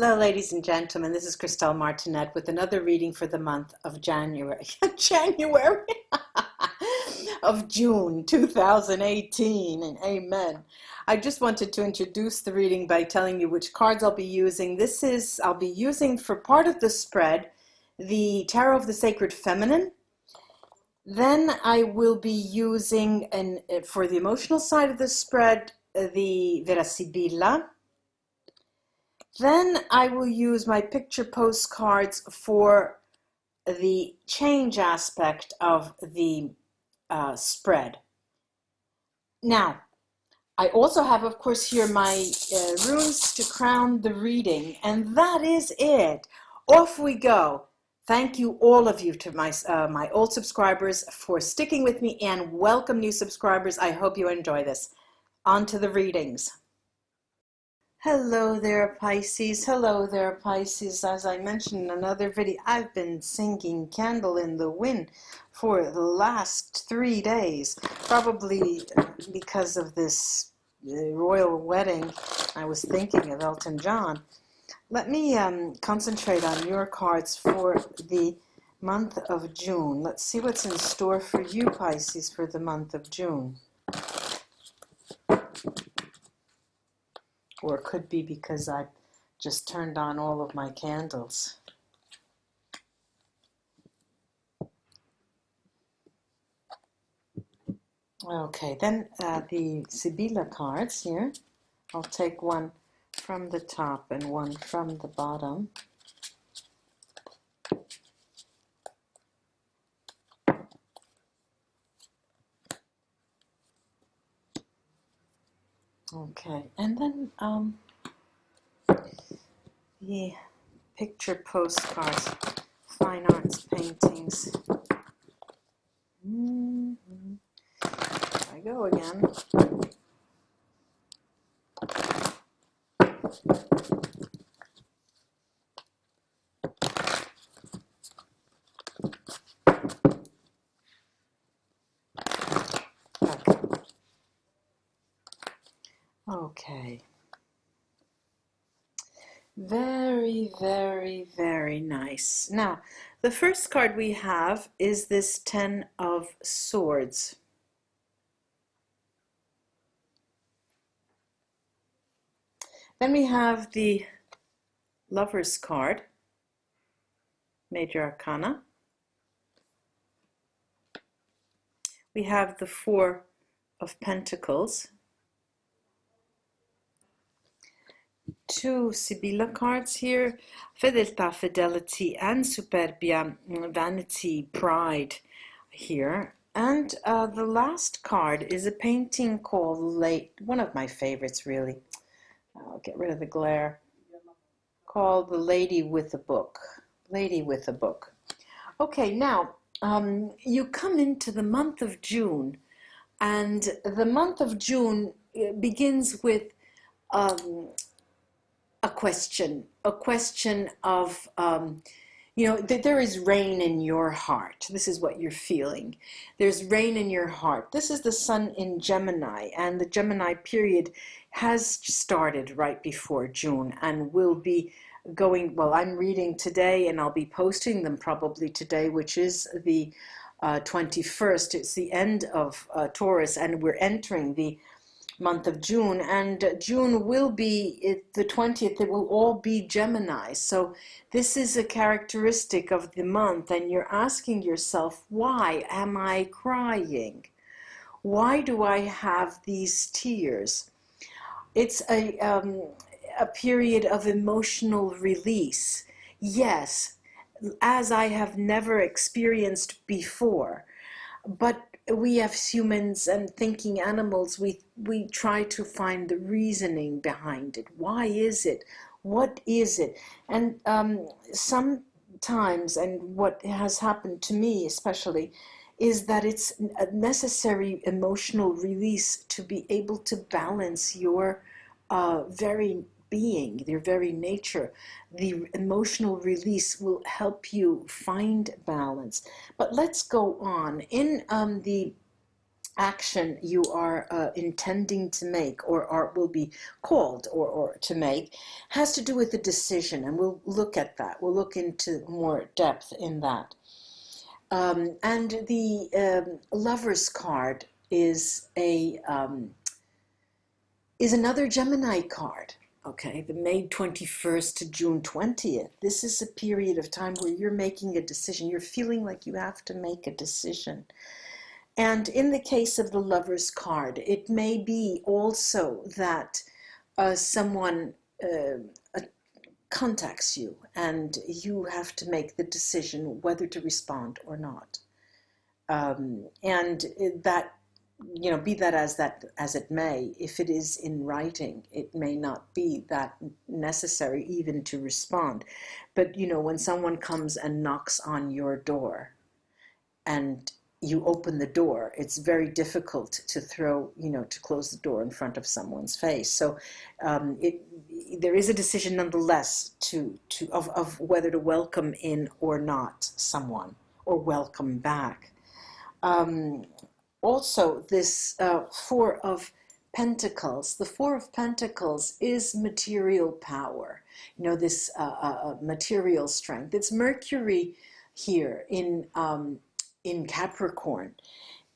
Hello, ladies and gentlemen. This is Christelle Martinette with another reading for the month of January, of June 2018, and amen. I just wanted to introduce the reading by telling you which cards I'll be using. I'll be using for part of the spread, the Tarot of the Sacred Feminine. Then I will be using, for the emotional side of the spread, the VERA SIBILLA. Then I will use my picture postcards for the change aspect of the spread. Now, I also have, of course, here my runes to crown the reading, and that is it. Off we go. Thank you, all of you, to my old subscribers for sticking with me, and welcome new subscribers. I hope you enjoy this. On to the readings. Hello there, Pisces. Hello there, Pisces. As I mentioned in another video, I've been singing Candle in the Wind for the last 3 days, probably because of this royal wedding. I was thinking of Elton John. Let me concentrate on your cards for the month of June. Let's see what's in store for you, Pisces, for the month of June. Or it could be because I just turned on all of my candles. Okay, then the Sibilla cards here. I'll take one from the top and one from the bottom. Okay, and then the picture postcards, fine arts paintings. Here I go again. Okay. Very, very, very nice. Now, the first card we have is this Ten of Swords. Then we have the Lover's card, Major Arcana. We have the Four of Pentacles. Two Sibilla cards here, Fedeltà, Fidelity, and Superbia, Vanity, Pride here. And the last card is a painting called one of my favorites, really. I'll get rid of the glare. Called The Lady with a Book. Lady with a Book. Okay, now you come into the month of June, and the month of June begins with a question of, that there is rain in your heart. This is what you're feeling. There's rain in your heart. This is the sun in Gemini, and the Gemini period has started right before June and will be going, well, I'm reading today and I'll be posting them probably today, which is the 21st. It's the end of Taurus, and we're entering the month of June, and June will be the 20th. It will all be Gemini. So this is a characteristic of the month, and you're asking yourself, why am I crying? Why do I have these tears? It's a period of emotional release. Yes, as I have never experienced before. But we as humans and thinking animals, we try to find the reasoning behind it. Why is it? What is it? And sometimes, and what has happened to me especially, is that it's a necessary emotional release to be able to balance your very being, your very nature. The emotional release will help you find balance. But let's go on. In the action you are intending to make, or will be called or to make, has to do with the decision, and we'll look at that. We'll look into more depth in that. And the Lover's card is another Gemini card. Okay, the May 21st to June 20th. This is a period of time where you're making a decision. You're feeling like you have to make a decision. And in the case of the Lover's card, it may be also that someone contacts you and you have to make the decision whether to respond or not. And that, be that as it may, if it is in writing, it may not be that necessary even to respond. But, when someone comes and knocks on your door and you open the door, it's very difficult to to close the door in front of someone's face. So there is a decision nonetheless of whether to welcome in or not someone, or welcome back. Also, this Four of Pentacles. The Four of Pentacles is material power. This material strength. It's Mercury here in Capricorn,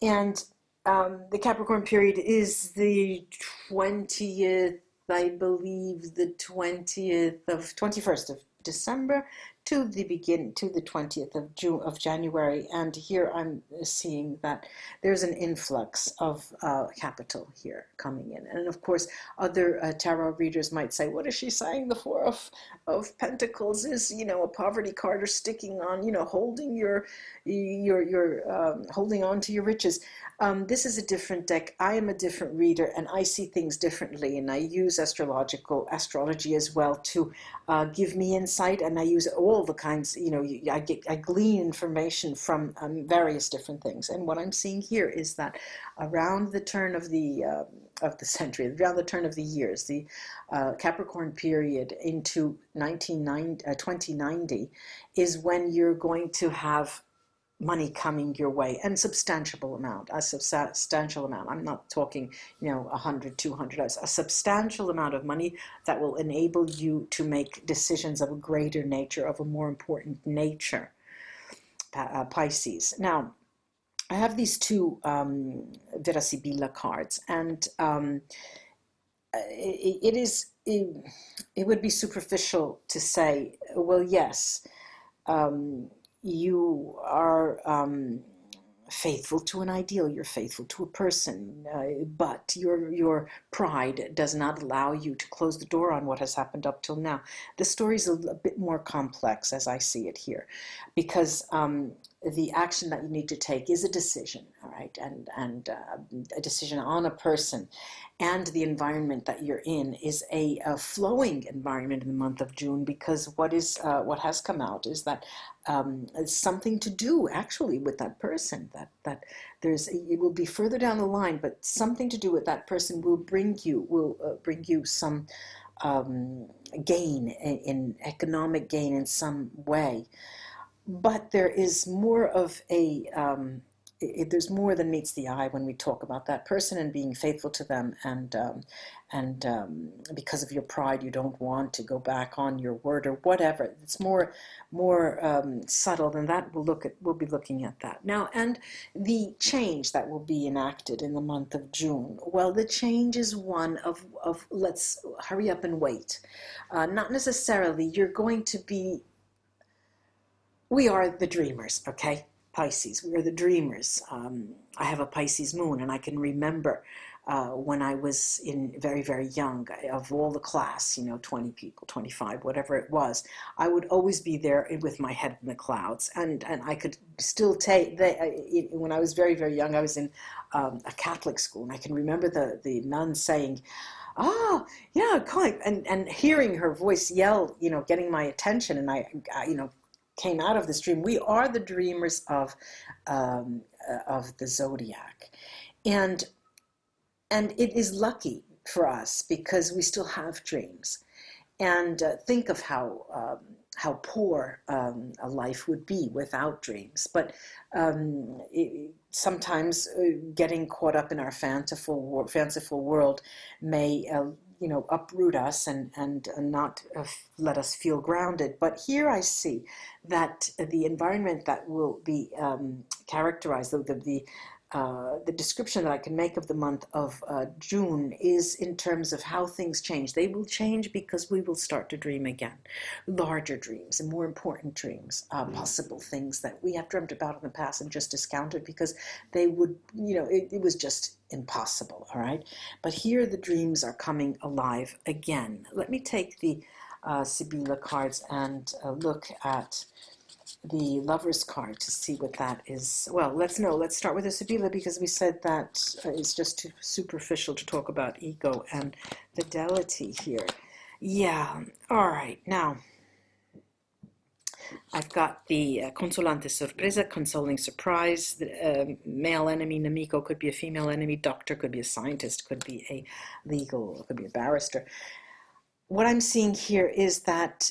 and the Capricorn period is the 20th, I believe, the 21st of December to the 20th of January. And here I'm seeing that there's an influx of capital here coming in. And of course, other tarot readers might say, what is she saying? The Four of Pentacles is, a poverty card, or sticking on, holding holding on to your riches. This is a different deck. I am a different reader, and I see things differently, and I use astrology as well to give me insight, and I use all the kinds, I glean information from various different things. And what I'm seeing here is that around the turn of the century, around the turn of the years, the Capricorn period into 2090 is when you're going to have money coming your way, and a substantial amount. I'm not talking, 100, 200, a substantial amount of money that will enable you to make decisions of a greater nature, of a more important nature, Pisces. Now, I have these two VERA SIBILLA cards, and it would be superficial to say, well, yes, you are faithful to an ideal, you're faithful to a person, but your pride does not allow you to close the door on what has happened up till now. The story is a bit more complex as I see it here, because the action that you need to take is a decision, all right, and a decision on a person, and the environment that you're in is a flowing environment in the month of June, because what has come out is that it's something to do actually with that person, that it will be further down the line, but something to do with that person will bring you some gain, in economic gain in some way. But there is more of there's more than meets the eye when we talk about that person and being faithful to them, and because of your pride you don't want to go back on your word or whatever. It's more subtle than that. We'll be looking at that now. And the change that will be enacted in the month of June, well, the change is one of let's hurry up and wait. Not necessarily you're going to be. We are the dreamers, okay? Pisces, we are the dreamers. I have a Pisces moon, and I can remember when I was very, very young, of all the class, 20 people, 25, whatever it was, I would always be there with my head in the clouds. And I could still take, when I was very, very young, I was in a Catholic school, and I can remember the nun saying, "Ah, yeah, quite," and hearing her voice yell, getting my attention, and I came out of this dream. We are the dreamers of the zodiac, and it is lucky for us because we still have dreams. And think of how poor a life would be without dreams. But sometimes getting caught up in our fanciful world may uproot us and not let us feel grounded. But here I see that the environment that will be characterized, the description that I can make of the month of June is in terms of how things change. They will change because we will start to dream again. Larger dreams and more important dreams, possible things that we have dreamt about in the past and just discounted because they would, it was just impossible, all right? But here the dreams are coming alive again. Let me take the Sibilla cards and look at the Lover's card to see what that is. Well, let's start with the Sibilla because we said that it's just too superficial to talk about ego and fidelity here. Yeah, all right, now I've got the consolante sorpresa, consoling surprise. The male enemy, nemico, could be a female enemy. Doctor could be a scientist, could be a legal, could be a barrister. What I'm seeing here is that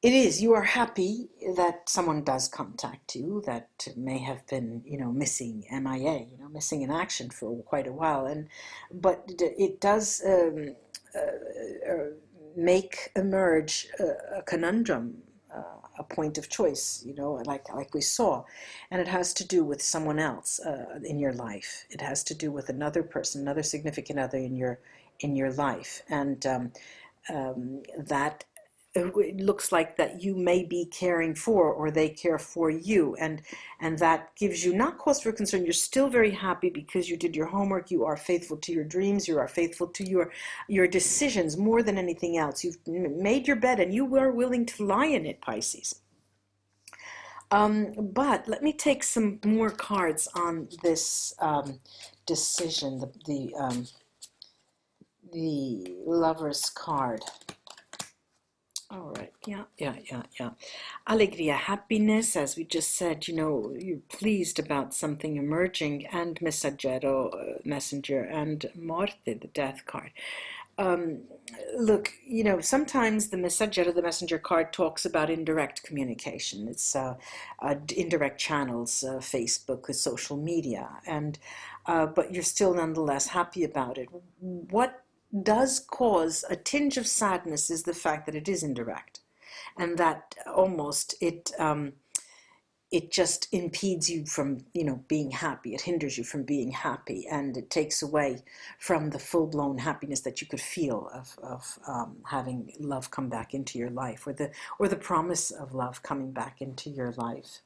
you are happy that someone does contact you that may have been, missing, MIA, missing in action for quite a while, but it does make emerge a conundrum, a point of choice, like we saw, and it has to do with someone else in your life. It has to do with another person, another significant other in your life, and that it looks like that you may be caring for, or they care for you, and that gives you not cause for concern. You're still very happy because you did your homework. You are faithful to your dreams. You are faithful to your decisions more than anything else. You've made your bed and you were willing to lie in it, Pisces. But let me take some more cards on this decision, the Lover's card. All right, yeah. Alegria, happiness, as we just said, you're pleased about something emerging, and messaggero, messenger, and morte, the death card. Look, sometimes the messaggero, the messenger card, talks about indirect communication. It's indirect channels, Facebook, social media, and but you're still nonetheless happy about it. What does cause a tinge of sadness is the fact that it is indirect, and that almost it just impedes you from being happy. It hinders you from being happy, and it takes away from the full-blown happiness that you could feel of having love come back into your life, or the promise of love coming back into your life.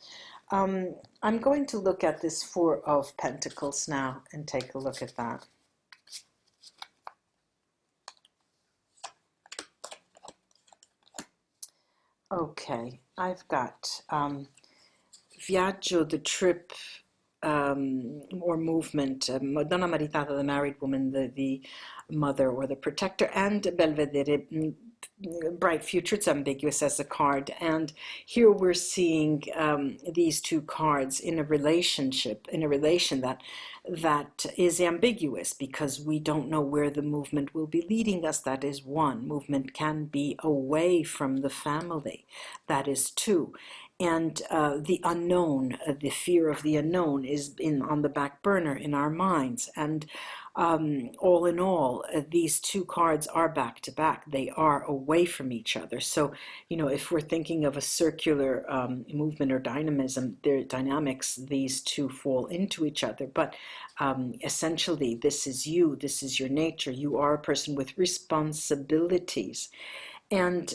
I'm going to look at this Four of Pentacles now and take a look at that. Okay, I've got viaggio, the trip, or movement, donna maritata, the married woman, the mother or the protector, and belvedere, bright future. It's ambiguous as a card, and here we're seeing these two cards in a relationship, in a relation that is ambiguous because we don't know where the movement will be leading us. That is one. Movement can be away from the family. That is two. And the unknown, the fear of the unknown is on the back burner in our minds. And all in all, these two cards are back to back. They are away from each other. So, if we're thinking of a circular movement or dynamism, their dynamics, these two fall into each other. But essentially, this is you. This is your nature. You are a person with responsibilities. And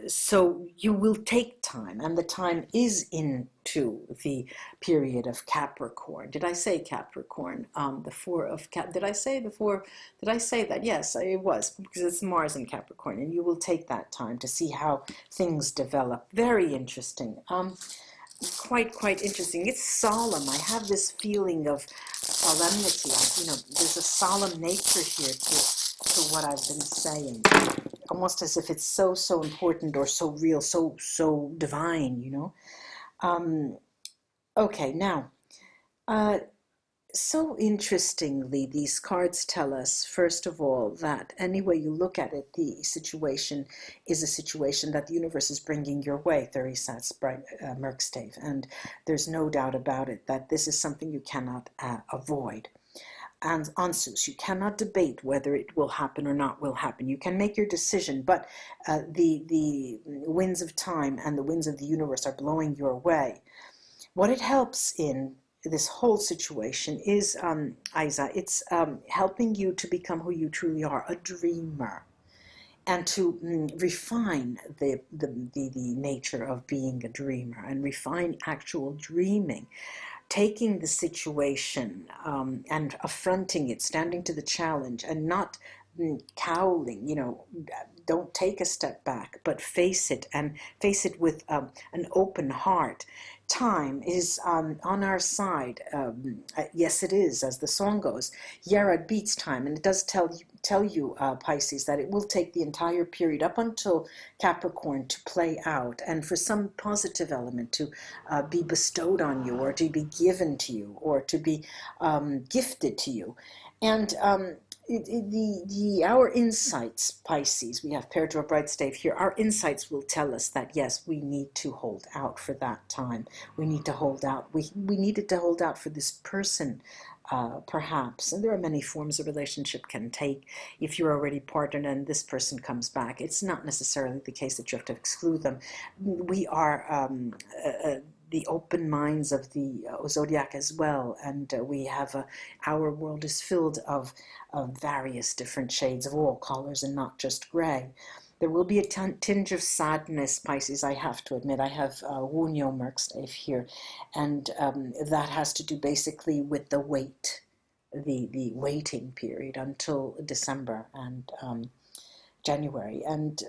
so you will take time, and the time is into the period of Capricorn. Did I say Capricorn? The Four of did I say that? Yes, it was, because it's Mars in Capricorn, and you will take that time to see how things develop. Very interesting. Quite interesting. It's solemn. I have this feeling of solemnity. There's a solemn nature here to what I've been saying. Almost as if it's so important, or so real, so divine, Okay, now, So interestingly, these cards tell us, first of all, that any way you look at it, the situation is a situation that the universe is bringing your way, 30 Sats bright Merkstave. And there's no doubt about it that this is something you cannot avoid. And Ansus, you cannot debate whether it will happen or not will happen. You can make your decision, but the winds of time and the winds of the universe are blowing your way. What it helps in this whole situation is, Isa, it's helping you to become who you truly are, a dreamer, and to refine the nature of being a dreamer and refine actual dreaming, taking the situation and affronting it, standing to the challenge and not cowling, don't take a step back, but face it, and face it with an open heart. Time is on our side. Yes, it is, as the song goes. Yarad beats time, and it does tell you, Pisces, that it will take the entire period up until Capricorn to play out, and for some positive element to be bestowed on you, or to be given to you, or to be gifted to you. And our insights, Pisces, we have paired to a bright stave here, our insights will tell us that yes, we need to hold out for that time. We need to hold out. We needed to hold out for this person, perhaps. And there are many forms a relationship can take. If you're already partnered and this person comes back, it's not necessarily the case that you have to exclude them. We are the open minds of the zodiac as well, and we have our world is filled of various different shades of all colors and not just gray. There will be a tinge of sadness, Pisces, I have to admit. I have Wunyo Merkstave here, and that has to do basically with the wait, the waiting period until December and January. And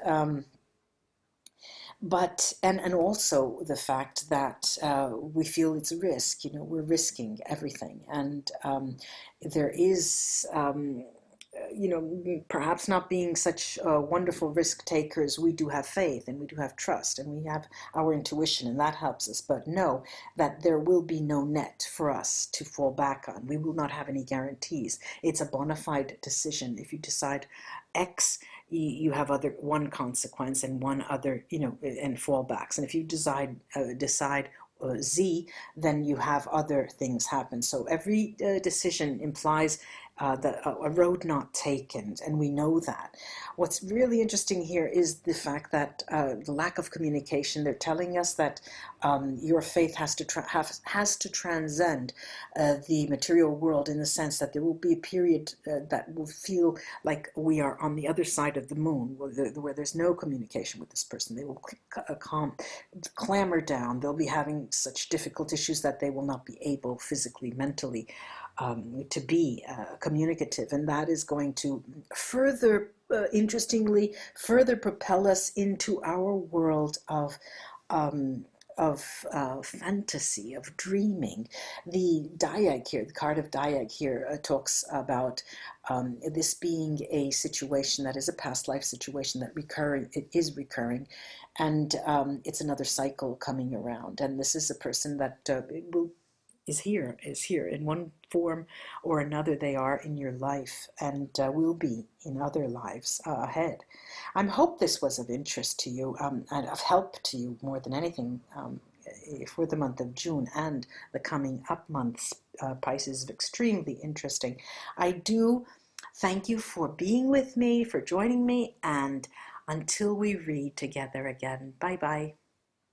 but and also the fact that we feel it's a risk. We're risking everything, and there is perhaps not being such wonderful risk takers, we do have faith and we do have trust and we have our intuition, and that helps us. But know that there will be no net for us to fall back on. We will not have any guarantees. It's a bona fide decision. If you decide X, you have one consequence and one other, and fallbacks. And if you decide Z, then you have other things happen. So every decision implies a road not taken, and we know that. What's really interesting here is the fact that the lack of communication. They're telling us that your faith has to transcend the material world, in the sense that there will be a period that will feel like we are on the other side of the moon, where there's no communication with this person. They will clamor down. They'll be having such difficult issues that they will not be able physically, mentally, to be communicative, and that is going to further, interestingly, further propel us into our world of fantasy, of dreaming. The Diag here, the card of Diag here, talks about this being a situation that is a past life situation that it is recurring, and it's another cycle coming around. And this is a person that is here in one form or another. They are in your life, and will be in other lives ahead. I hope this was of interest to you, and of help to you more than anything, for the month of June and the coming up months. Pisces is extremely interesting. I do thank you for being with me, for joining me, and until we read together again, bye bye.